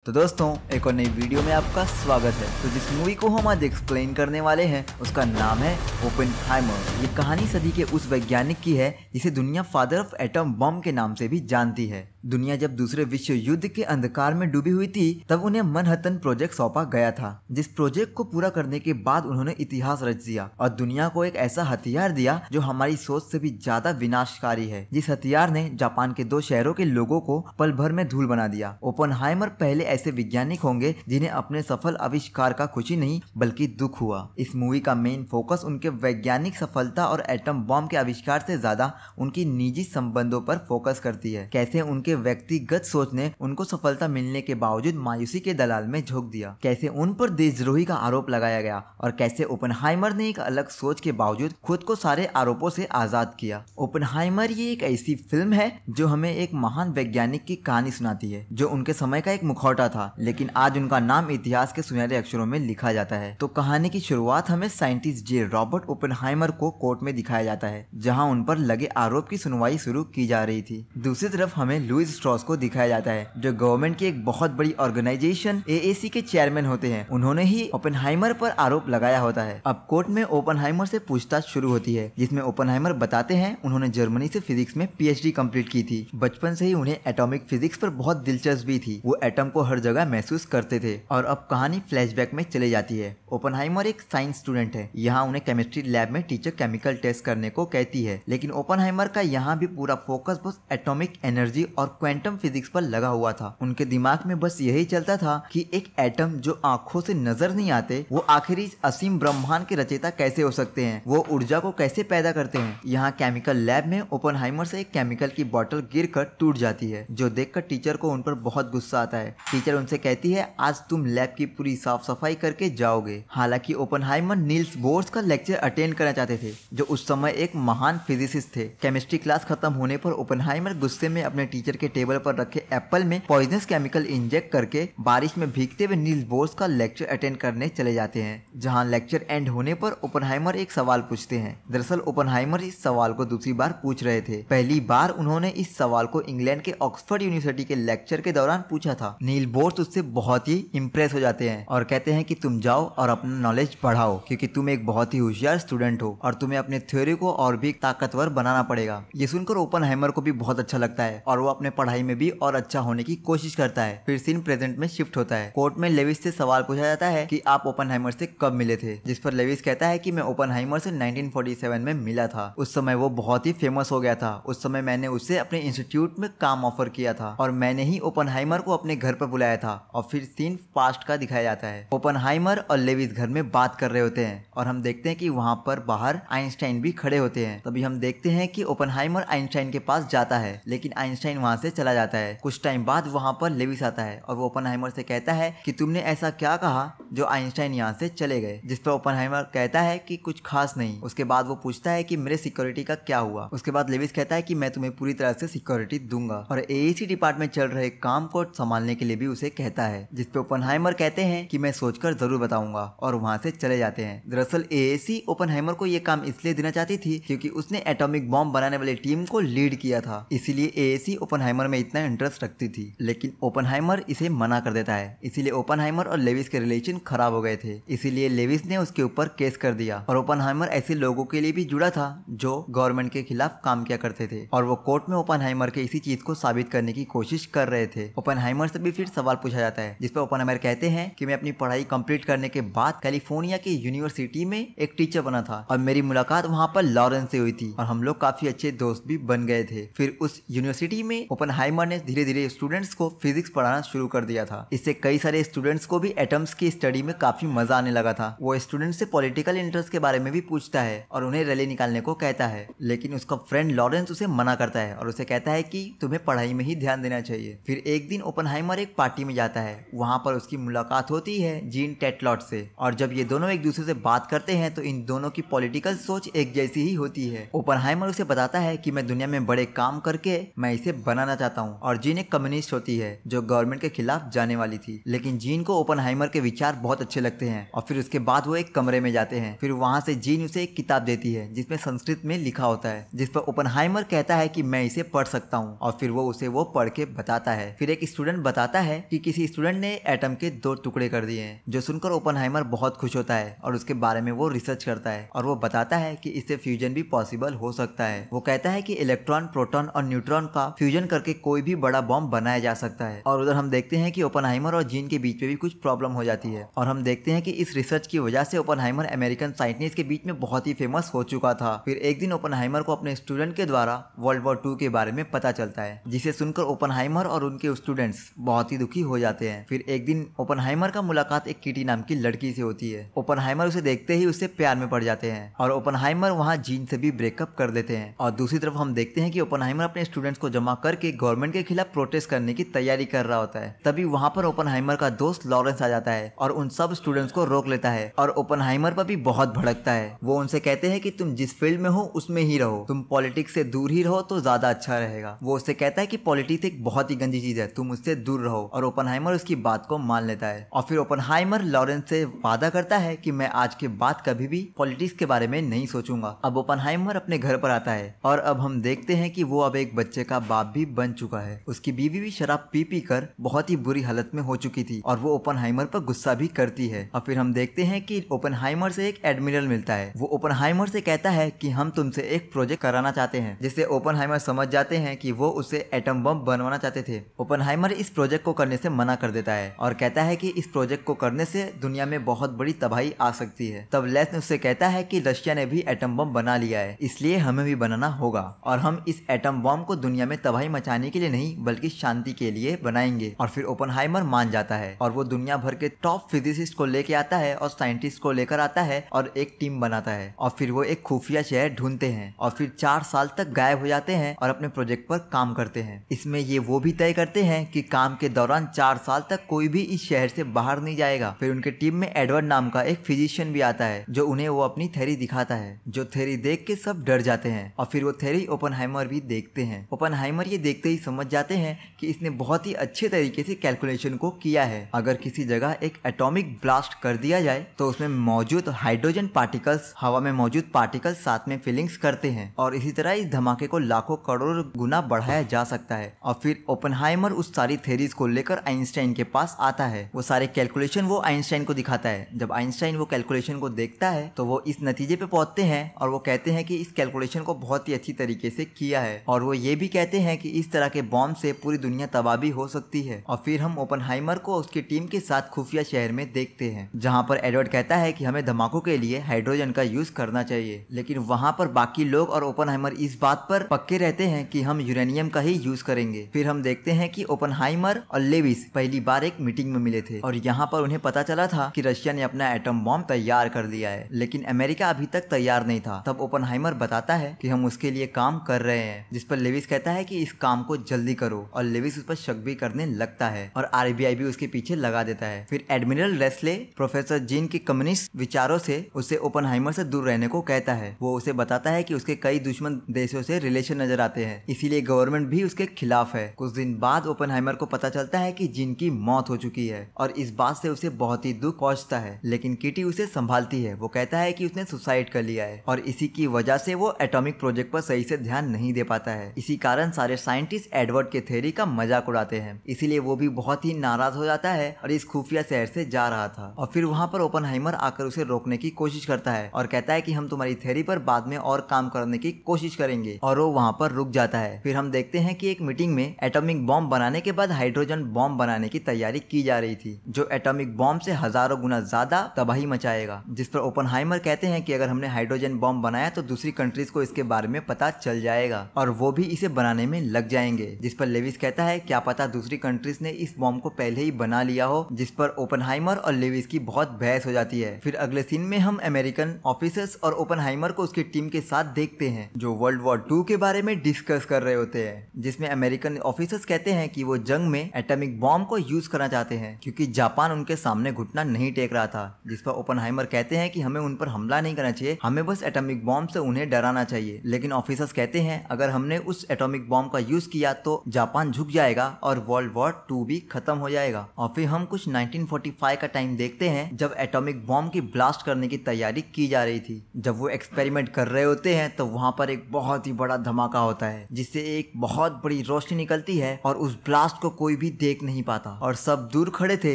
तो दोस्तों एक और नई वीडियो में आपका स्वागत है। तो जिस मूवी को हम आज एक्सप्लेन करने वाले हैं उसका नाम है ओपेनहाइमर। ये कहानी सदी के उस वैज्ञानिक की है जिसे दुनिया फादर ऑफ एटम बम के नाम से भी जानती है। दुनिया जब दूसरे विश्व युद्ध के अंधकार में डूबी हुई थी तब उन्हें मनहट्टन प्रोजेक्ट सौंपा गया था, जिस प्रोजेक्ट को पूरा करने के बाद उन्होंने इतिहास रच दिया और दुनिया को एक ऐसा हथियार दिया जो हमारी सोच से भी ज्यादा विनाशकारी है। जिस हथियार ने जापान के 2 शहरों के लोगों को पल भर में धूल बना दिया। ओपेनहाइमर पहले ऐसे वैज्ञानिक होंगे जिन्हें अपने सफल आविष्कार का खुशी नहीं बल्कि दुख हुआ। इस मूवी का मेन फोकस उनके वैज्ञानिक सफलता और एटम बम के आविष्कार से ज्यादा उनकी निजी संबंधों पर फोकस करती है। कैसे उनके व्यक्तिगत सोच ने उनको सफलता मिलने के बावजूद मायूसी के दलाल में झोंक दिया, कैसे उन पर देशद्रोही का आरोप लगाया गया और कैसे ओपेनहाइमर ने एक अलग सोच के बावजूद खुद को सारे आरोपों से आजाद किया। ओपेनहाइमर ये एक ऐसी फिल्म है जो हमें एक महान वैज्ञानिक की कहानी सुनाती है जो उनके समय का एक मुखौटा था, लेकिन आज उनका नाम इतिहास के सुनहरे अक्षरों में लिखा जाता है। तो कहानी की शुरुआत हमें साइंटिस्ट जे रॉबर्ट ओपेनहाइमर को कोर्ट में दिखाया जाता है जहां उन पर लगे आरोप की सुनवाई शुरू की जा रही थी। दूसरी तरफ हमें लुईस स्ट्रॉस को दिखाया जाता है जो गवर्नमेंट की एक बहुत बड़ी ऑर्गेनाइजेशन एएसी के चेयरमैन होते हैं। उन्होंने ही ओपेनहाइमर पर आरोप लगाया होता है। अब कोर्ट में ओपेनहाइमर से पूछताछ शुरू होती है जिसमें ओपेनहाइमर बताते हैं उन्होंने जर्मनी से फिजिक्स में पीएचडी कंप्लीट की थी। बचपन से ही उन्हें एटॉमिक फिजिक्स पर बहुत दिलचस्पी थी, वो एटम को हर जगह महसूस करते थे। और अब कहानी फ्लैशबैक में चले जाती है। ओपेनहाइमर एक साइंस स्टूडेंट है। यहाँ उन्हें केमिस्ट्री लैब में टीचर केमिकल टेस्ट करने को कहती है, लेकिन ओपेनहाइमर का यहाँ भी पूरा फोकस बस एटॉमिक एनर्जी और क्वांटम फिजिक्स पर लगा हुआ था। उनके दिमाग में बस यही चलता था कि एक एटम जो आंखों से नजर नहीं आते वो आखिर इस असीम ब्रह्मांड के रचयिता कैसे हो सकते हैं, वो ऊर्जा को कैसे पैदा करते हैं। यहाँ केमिकल लैब में ओपेनहाइमर से एक केमिकल की बोतल गिरकर टूट जाती है, जो देखकर टीचर को उन पर बहुत गुस्सा आता है। टीचर उनसे कहती है आज तुम लैब की पूरी साफ सफाई करके जाओगे। हालांकि ओपेनहाइमर नील्स बोर्स का लेक्चर अटेंड करना चाहते थे जो उस समय एक महान फिजिसिस्ट थे। केमिस्ट्री क्लास खत्म होने पर ओपेनहाइमर गुस्से में अपने टीचर के टेबल पर रखे एप्पल में पॉइजनस केमिकल इंजेक्ट करके बारिश में भीगते हुए नील्स बोर्स का लेक्चर अटेंड करने चले जाते हैं। जहां लेक्चर एंड होने पर ओपेनहाइमर एक सवाल पूछते हैं। दरअसल ओपेनहाइमर इस सवाल को दूसरी बार पूछ रहे थे। पहली बार उन्होंने इस सवाल को इंग्लैंड के ऑक्सफोर्ड यूनिवर्सिटी के लेक्चर के दौरान पूछा था। नील बोर्स उससे बहुत ही इम्प्रेस हो जाते हैं और कहते हैं कि तुम जाओ और अपना नॉलेज बढ़ाओ क्योंकि तुम एक बहुत ही होशियार स्टूडेंट हो और तुम्हें अपने थ्योरी को और भी ताकतवर बनाना पड़ेगा। ये सुनकर ओपेनहाइमर को भी बहुत अच्छा लगता है और वो अपने पढ़ाई में भी और अच्छा होने की कोशिश करता है। फिर सीन प्रेजेंट में शिफ्ट होता है। कोर्ट में लेविस से सवाल पूछा जाता है कि आप ओपेनहाइमर से कब मिले थे, जिस पर लेविस कहता है कि मैं ओपेनहाइमर से 1947 में मिला था। उस समय वो बहुत ही फेमस हो गया था। उस समय मैंने उसे अपने इंस्टीट्यूट में काम ऑफर किया था और मैंने ही ओपेनहाइमर को अपने घर पर बुलाया था। और फिर सीन पास्ट का दिखाया जाता है। ओपेनहाइमर और लेविस घर में बात कर रहे होते हैं और हम देखते हैं कि वहां पर बाहर आइंस्टाइन भी खड़े होते हैं। तभी हम देखते हैं कि ओपेनहाइमर आइंस्टाइन के पास जाता है, लेकिन आइंस्टाइन वहां से चला जाता है। कुछ टाइम बाद वहां पर लेविस आता है और वो ओपेनहाइमर से कहता है कि तुमने ऐसा क्या कहा जो आइंस्टाइन यहाँ से चले गए, जिस पर ओपेनहाइमर कहता है कि कुछ खास नहीं। उसके बाद वो पूछता है कि मेरे सिक्योरिटी का क्या हुआ। उसके बाद लेविस कहता है कि मैं तुम्हें पूरी तरह से सिक्योरिटी दूंगा और एएसी डिपार्टमेंट चल रहे काम को संभालने के लिए भी उसे कहता है, जिस पे ओपेनहाइमर कहते हैं कि मैं सोचकर जरूर बताऊंगा और वहां से चले जाते हैं। दरअसल एएसी ओपेनहाइमर को ये काम इसलिए देना चाहती थी क्योंकि उसने एटॉमिक बॉम्ब बनाने वाली टीम को लीड किया था, इसीलिए एएसी ओपेनहाइमर में इतना इंटरेस्ट रखती थी। लेकिन ओपेनहाइमर इसे मना कर देता है, इसीलिए ओपेनहाइमर और लेविस के रिलेशन खराब हो गए थे। इसीलिए लेविस ने उसके ऊपर केस कर दिया और ओपेनहाइमर ऐसे लोगों के लिए भी जुड़ा था जो गवर्नमेंट के खिलाफ काम किया करते थे और वो कोर्ट में ओपेनहाइमर के इसी चीज को साबित करने की कोशिश कर रहे थे। ओपेनहाइमर से भी फिर सवाल पूछा जाता है जिस पर ओपेनहाइमर कहते हैं कि मैं अपनी पढ़ाई कंप्लीट करने के बाद कैलिफोर्निया की यूनिवर्सिटी में एक टीचर बना था और मेरी मुलाकात वहां पर लॉरेंस से हुई थी और हम लोग काफी अच्छे दोस्त भी बन गए थे। फिर उस यूनिवर्सिटी में ओपेनहाइमर ने धीरे धीरे स्टूडेंट्स को फिजिक्स पढ़ाना शुरू कर दिया था। इससे कई सारे स्टूडेंट्स को भी एटम्स की स्टडी में काफी मजा आने लगा था। वो स्टूडेंट्स से पॉलिटिकल इंटरेस्ट के बारे में भी पूछता है और उन्हें रैली निकालने को कहता है, लेकिन उसका फ्रेंड लॉरेंस उसे मना करता है और उसे कहता है कि तुम्हें पढ़ाई में ही ध्यान देना चाहिए। फिर एक दिन ओपेनहाइमर एक पार्टी में जाता है। वहां पर उसकी मुलाकात होती है जीन टेटलॉट से और जब ये दोनों एक दूसरे से बात करते हैं तो इन दोनों की पॉलिटिकल सोच एक जैसी ही होती है। ओपेनहाइमर उसे बताता है कि मैं दुनिया में बड़े काम करके मैं इसे बना बनाना चाहता हूँ। और जीन एक कम्युनिस्ट होती है जो गवर्नमेंट के खिलाफ जाने वाली थी, लेकिन जीन को ओपनहाइमर के विचार बहुत अच्छे लगते हैं और फिर उसके बाद वो एक कमरे में जाते हैं। फिर वहां से जीन उसे एक किताब देती है जिसमें संस्कृत में लिखा होता है, जिस पर ओपनहाइमर कहता है कि मैं इसे पढ़ सकता हूँ और फिर वो उसे वो पढ़ के बताता है। फिर एक स्टूडेंट बताता है कि किसी स्टूडेंट ने एटम के 2 टुकड़े कर दिए हैं, जो सुनकर ओपनहाइमर बहुत खुश होता है और उसके बारे में वो रिसर्च करता है और वो बताता है कि इससे फ्यूजन भी पॉसिबल हो सकता है। वो कहता है कि इलेक्ट्रॉन, प्रोटॉन और न्यूट्रॉन का फ्यूजन करके कोई भी बड़ा बॉम्ब बनाया जा सकता है। और उधर हम देखते हैं कि ओपनहाइमर और जीन के बीच में भी कुछ प्रॉब्लम हो जाती है और हम देखते हैं कि इस रिसर्च की वजह से ओपनहाइमर अमेरिकन साइंटिस्ट के बीच में बहुत ही फेमस हो चुका था। फिर एक दिन ओपनहाइमर को अपने स्टूडेंट के द्वारा वर्ल्ड वॉर 2 के बारे में पता चलता है, जिसे सुनकर ओपनहाइमर और उनके स्टूडेंट्स बहुत ही दुखी हो जाते हैं। फिर एक दिन ओपनहाइमर का मुलाकात एक किटी नाम की लड़की से होती है। ओपनहाइमर उसे देखते ही उससे प्यार में पड़ जाते हैं और ओपनहाइमर वहां जीन से भी ब्रेकअप कर देते हैं। और दूसरी तरफ हम देखते हैं कि ओपनहाइमर अपने स्टूडेंट्स को जमा करके गवर्नमेंट के खिलाफ प्रोटेस्ट करने की तैयारी कर रहा होता है। तभी वहां पर ओपनहाइमर का दोस्त लॉरेंस आ जाता है और उन सब स्टूडेंट्स को रोक लेता है और ओपनहाइमर पर भी बहुत भड़कता है। वो उनसे कहते हैं कि तुम जिस फील्ड में हो उसमें ही रहो, तुम पॉलिटिक्स से दूर ही रहो तो ज्यादा अच्छा रहेगा। वो उससे कहता है कि पॉलिटिक्स एक बहुत ही गंदी चीज है, तुम उससे दूर रहो। और ओपनहाइमर उसकी बात को मान लेता है और फिर ओपनहाइमर लॉरेंस से वादा करता है कि मैं आज के बाद कभी भी पॉलिटिक्स के बारे में नहीं सोचूंगा। अब ओपनहाइमर अपने घर पर आता है और अब हम देखते हैं कि वो अब एक बच्चे का बाप भी बन चुका है। उसकी बीवी भी शराब पी पी कर बहुत ही बुरी हालत में हो चुकी थी और वो ओपनहाइमर पर गुस्सा भी करती है। और फिर हम देखते हैं कि ओपनहाइमर से एक एडमिरल मिलता है। वो ओपनहाइमर से कहता है कि हम तुमसे एक प्रोजेक्ट कराना चाहते हैं, जिससे ओपनहाइमर समझ जाते हैं कि वो उसे एटम बम बनवाना चाहते थे। ओपनहाइमर इस प्रोजेक्ट को करने से मना कर देता है और कहता है कि इस प्रोजेक्ट को करने से दुनिया में बहुत बड़ी तबाही आ सकती है। तब लेस्न उससे कहता है कि रशिया ने भी एटम बम बना लिया है, इसलिए हमें भी बनाना होगा और हम इस एटम बम को दुनिया में तबाही मचाने के लिए नहीं बल्कि शांति के लिए बनाएंगे। और फिर ओपनहाइमर मान जाता है और वो दुनिया भर के टॉप फिजिसिस्ट को लेके आता है और साइंटिस्ट को लेकर आता है और एक टीम बनाता है और फिर वो एक खुफिया शहर ढूंढते हैं और फिर 4 साल तक गायब हो जाते हैं और अपने प्रोजेक्ट पर काम करते हैं। इसमें ये वो भी तय करते हैं कि काम के दौरान 4 साल तक कोई भी इस शहर से बाहर नहीं जाएगा। फिर उनके टीम में एडवर्ड नाम का एक फिजिशियन भी आता है जो उन्हें वो अपनी थ्योरी दिखाता है, जो थ्योरी देख के सब डर जाते हैं और फिर वो थ्योरी ओपनहाइमर भी देखते हैं। ओपनहाइमर ये देखते ही समझ जाते हैं कि इसने बहुत ही अच्छे तरीके से कैलकुलेशन को किया है। अगर किसी जगह एक एटॉमिक ब्लास्ट कर दिया जाए तो उसमें मौजूद हाइड्रोजन पार्टिकल्स हवा में मौजूद पार्टिकल्स साथ में फीलिंग्स करते हैं और इसी तरह इस धमाके को लाखों करोड़ गुना बढ़ाया जा सकता है। और फिर ओपनहाइमर उस सारी थ्योरीज को लेकर आइंस्टाइन के पास आता है। वो सारे कैलकुलेशन वो आइंस्टाइन को दिखाता है। जब आइंस्टाइन वो कैलकुलेशन को देखता है तो वो इस नतीजे पे पहुंचते हैं और वो कहते हैं कि इस कैलकुलेशन को बहुत ही अच्छी तरीके से किया है और वो ये भी कहते हैं कि इस तरह के बॉम्ब से पूरी दुनिया तबाह भी हो सकती है। और फिर हम ओपनहाइमर को उसकी टीम के साथ खुफिया शहर में देखते हैं, जहाँ पर एडवर्ड कहता है कि हमें धमाकों के लिए हाइड्रोजन का यूज करना चाहिए, लेकिन वहाँ पर बाकी लोग और ओपनहाइमर इस बात पर पक्के रहते हैं कि हम यूरेनियम का ही यूज करेंगे। फिर हम देखते हैं कि ओपनहाइमर और लेविस पहली बार एक मीटिंग में मिले थे और यहाँ पर उन्हें पता चला था कि रशिया ने अपना एटम बॉम्ब तैयार कर लिया है, लेकिन अमेरिका अभी तक तैयार नहीं था। तब ओपनहाइमर बताता है कि हम उसके लिए काम कर रहे हैं, जिस पर लेविस कहता है कि इस काम को जल्दी करो और लेविस उस पर शक भी करने लगता है और आरबीआई भी उसके पीछे लगा देता है। फिर एडमिरल रेस्ले प्रोफेसर जीन के कम्युनिस्ट विचारों से उसे ओपनहाइमर से दूर रहने को कहता है। वो उसे बताता है कि उसके कई दुश्मन देशों से रिलेशन नजर आते हैं, इसीलिए गवर्नमेंट भी उसके खिलाफ है। कुछ दिन बाद ओपनहाइमर को पता चलता है कि जीन की मौत हो चुकी है और इस बात से उसे बहुत ही दुख पहुंचता है, लेकिन किटी उसे संभालती है। वो कहता है कि उसने सुसाइड कर लिया है और इसी की वजह से वो एटॉमिक प्रोजेक्ट पर सही से ध्यान नहीं दे पाता है। इसी कारण सारे साइंटिस्ट एडवर्ड के थ्योरी का मजाक उड़ाते हैं, इसीलिए वो भी बहुत ही नाराज हो जाता है और इस खुफिया शहर से जा रहा था। और फिर वहाँ पर ओपनहाइमर आकर उसे रोकने की कोशिश करता है और कहता है कि हम तुम्हारी थ्योरी पर बाद में और काम करने की कोशिश करेंगे, और वो वहाँ पर रुक जाता है। फिर हम देखते हैं कि एक मीटिंग में एटॉमिक बॉम्ब बनाने के बाद हाइड्रोजन बॉम्ब बनाने की तैयारी की जा रही थी, जो एटॉमिक बॉम्ब से हजारों गुना ज्यादा तबाही मचाएगा। जिस पर ओपनहाइमर कहते हैं कि अगर हमने हाइड्रोजन बॉम्ब बनाया तो दूसरी कंट्रीज को इसके बारे में पता चल जाएगा और वो भी इसे बनाने में लग जाएंगे। जिस पर लेविस कहता है क्या पता दूसरी कंट्रीज ने इस बॉम्ब को पहले ही बना लिया हो, जिस पर ओपनहाइमर और लेविस की बहुत बहस हो जाती है। फिर अगले सीन में हम अमेरिकन ऑफिसर्स और ओपनहाइमर को उसकी टीम के साथ देखते हैं जो वर्ल्ड वॉर 2 के बारे में डिस्कस कर रहे होते हैं, जिसमें अमेरिकन ऑफिसर्स कहते हैं कि वो जंग में एटॉमिक बॉम्ब को यूज करना चाहते हैं क्योंकि जापान उनके सामने घुटना नहीं टेक रहा था। जिस पर ओपनहाइमर कहते हैं कि हमें उन पर हमला नहीं करना चाहिए, हमें बस एटॉमिक बॉम्ब से उन्हें डराना चाहिए। लेकिन ऑफिसर्स कहते हैं अगर हमने उस एटॉमिक बॉम्ब का यूज किया तो जापान झुक जाएगा और वर्ल्ड वॉर 2 भी खत्म हो जाएगा। और फिर हम कुछ 1945 का टाइम देखते हैं जब एटॉमिक बॉम्ब की ब्लास्ट करने की तैयारी की जा रही थी। जब वो एक्सपेरिमेंट कर रहे होते हैं तो वहां पर एक बहुत ही बड़ा धमाका होता है जिससे एक बहुत बड़ी रोशनी निकलती है और उस ब्लास्ट को कोई भी देख नहीं पाता और सब दूर खड़े थे,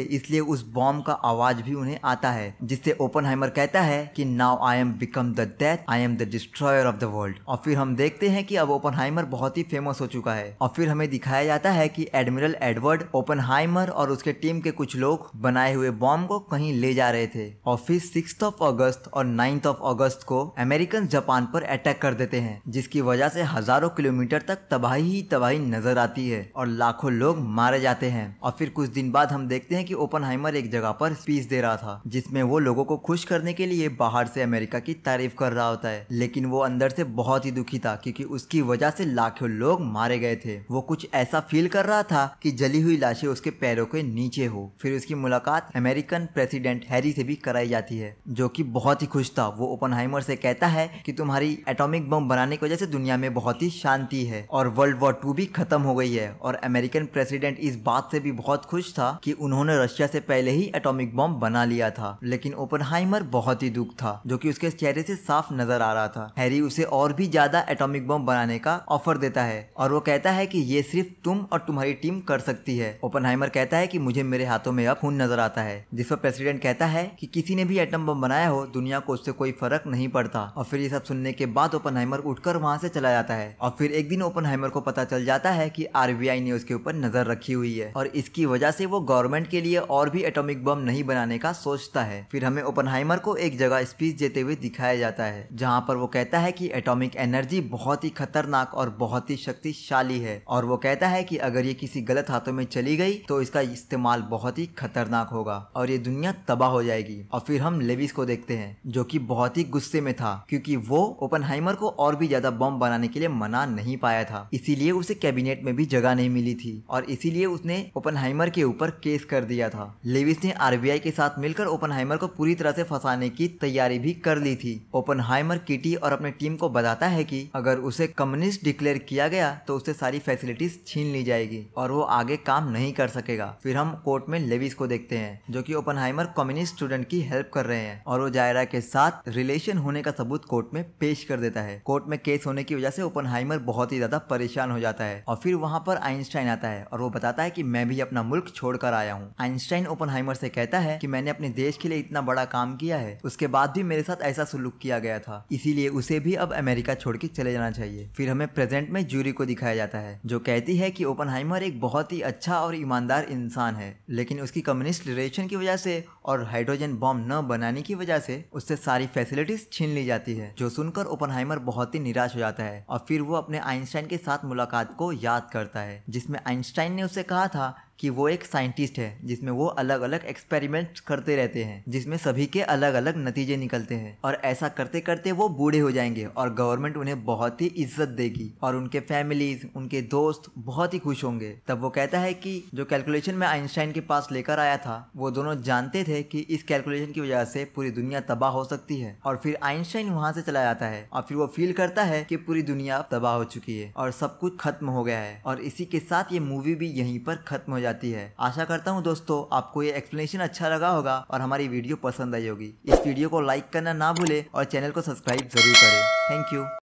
इसलिए उस बॉम्ब का आवाज भी उन्हें आता है जिससे ओपनहाइमर कहता है कि now I am become the death, I am the destroyer of the world. और फिर हम देखते हैं कि अब ओपनहाइमर बहुत ही फेमस हो चुका है और फिर हमें दिखाया जाता है कि एडमिरल एडवर्ड ओपनहाइमर और उसके टीम के कुछ लोग बनाए हुए बॉम्ब को कहीं ले जा रहे थे। और फिर 6 अगस्त और 9 अगस्त को अमेरिकन जापान पर अटैक कर देते हैं जिसकी वजह से हजारों किलोमीटर तक तबाही ही तबाही नजर आती है और लाखों लोग मारे जाते हैं। और फिर कुछ दिन बाद हम देखते हैं कि ओपनहाइमर एक जगह पर स्पीच दे रहा था जिसमें वो लोगों को खुश करने के लिए बाहर से अमेरिका की तारीफ कर रहा होता है, लेकिन वो अंदर से बहुत ही दुखी था क्योंकि उसकी वजह से लाखों लोग मारे गए थे। वो कुछ ऐसा फील कर रहा था कि जली हुई लाशें उसके पैरों के नीचे हो। फिर उसकी मुलाकात अमेरिकन प्रेसिडेंट हैरी से भी कराई जाती है जो कि बहुत ही खुश था। वो ओपनहाइमर से कहता है कि तुम्हारी एटॉमिक बम बनाने की वजह से दुनिया में बहुत ही शांति है और वर्ल्ड वॉर 2 भी खत्म हो गई है। और अमेरिकन प्रेसिडेंट इस बात से भी बहुत खुश था कि उन्होंने रशिया से पहले ही एटॉमिक बम बना लिया था, लेकिन ओपनहाइमर बहुत ही दुख था जो कि उसके चेहरे से साफ नजर आ रहा था। हैरी उसे और भी ज्यादा एटॉमिक बम बनाने का ऑफर देता है और वो कहता है कि ये सिर्फ तुम और तुम्हारी टीम कर सकती है। ओपनहाइमर कहता है कि मुझे मेरे हाथों में अब खून नजर आता है, जिस पर प्रेसिडेंट कहता है कि किसी ने भी एटम बम बनाया हो दुनिया को उससे कोई फर्क नहीं पड़ता। और फिर ये सब सुनने के बाद ओपनहाइमर उठकर वहां से चला जाता है। और फिर एक दिन ओपनहाइमर को पता चल जाता है कि आरबीआई ने उसके ऊपर नजर रखी हुई है और इसकी वजह से वो गवर्नमेंट के लिए और भी एटॉमिक बम नहीं बनाने का सोचता है। फिर हमें ओपनहाइमर को एक जगह स्पीच देते हुए दिखाया जाता है जहां पर वो कहता है कि एटॉमिक एनर्जी बहुत ही खतरनाक और बहुत ही शक्तिशाली है और वो कहता है कि अगर ये किसी गलत हाथों में चली गई तो इसका इस्तेमाल बहुत ही खतरनाक होगा और ये दुनिया तबाह हो जाएगी। और फिर हम लेविस को देखते हैं जो कि बहुत ही गुस्से में था क्योंकि वो ओपनहाइमर को और भी ज्यादा बम बनाने के लिए मना नहीं पाया था, इसीलिए उसे कैबिनेट में भी जगह नहीं मिली थी और इसीलिए उसने ओपनहाइमर के ऊपर केस कर दिया था। लेविस ने आरबीआई के साथ मिलकर ओपनहाइमर को पूरी तरह से फंसाने की तैयारी भी कर ली थी। ओपनहाइमर किटी और अपने टीम को बताता है कि अगर उसे कम्युनिस्ट डिक्लेयर किया गया तो उससे सारी फैसिलिटीज छीन ली जाएगी और वो आगे काम नहीं कर सकेगा। फिर हम कोर्ट में लेविस को देखते हैं जो कि ओपनहाइमर कम्युनिस्ट स्टूडेंट की हेल्प कर रहे हैं और वो जायरा के साथ रिलेशन होने का सबूत कोर्ट में पेश कर देता है। कोर्ट में केस होने की वजह से ओपनहाइमर बहुत ही ज्यादा परेशान हो जाता है और फिर वहां पर आइंस्टाइन आता है और वो बताता है कि मैं भी अपना मुल्क छोड़कर आया हूँ। आइंस्टाइन ओपनहाइमर से कहता है कि मैंने अपने देश के लिए इतना बड़ा काम किया है, उसके बाद भी मेरे साथ ऐसा सुलूक किया गया था, इसीलिए उसे भी अब अमेरिका छोड़ के चले जाना चाहिए। फिर हमें प्रेजेंट में जूरी को दिखाया जाता है जो कहती है कि ओपनहाइमर एक बहुत ही अच्छा और ईमानदार इंसान है, लेकिन उसकी कम्युनिस्ट रिलेशन की वजह से और हाइड्रोजन बॉम्ब न बनाने की वजह से उससे सारी फैसिलिटीज छीन ली जाती है। जो सुनकर ओपनहाइमर बहुत ही निराश हो जाता है और फिर वो अपने आइंस्टाइन के साथ मुलाकात को याद करता है जिसमें आइंस्टाइन ने उसे कहा था कि वो एक साइंटिस्ट है जिसमें वो अलग अलग एक्सपेरिमेंट्स करते रहते हैं जिसमें सभी के अलग अलग नतीजे निकलते हैं और ऐसा करते करते वो बूढ़े हो जाएंगे और गवर्नमेंट उन्हें बहुत ही इज्जत देगी और उनके फैमिलीज, उनके दोस्त बहुत ही खुश होंगे। तब वो कहता है कि जो कैलकुलेशन मैं आइंस्टाइन के पास लेकर आया था वो दोनों जानते थे कि इस कैलकुलेशन की वजह से पूरी दुनिया तबाह हो सकती है। और फिर आइंस्टाइन वहां से चला जाता है और फिर वो फील करता है कि पूरी दुनिया तबाह हो चुकी है और सब कुछ खत्म हो गया है और इसी के साथ ये मूवी भी यहीं पर खत्म हो जाती है। आशा करता हूँ दोस्तों आपको ये एक्सप्लेनेशन अच्छा लगा होगा और हमारी वीडियो पसंद आई होगी। इस वीडियो को लाइक करना ना भूले और चैनल को सब्सक्राइब जरूर करें। Thank you.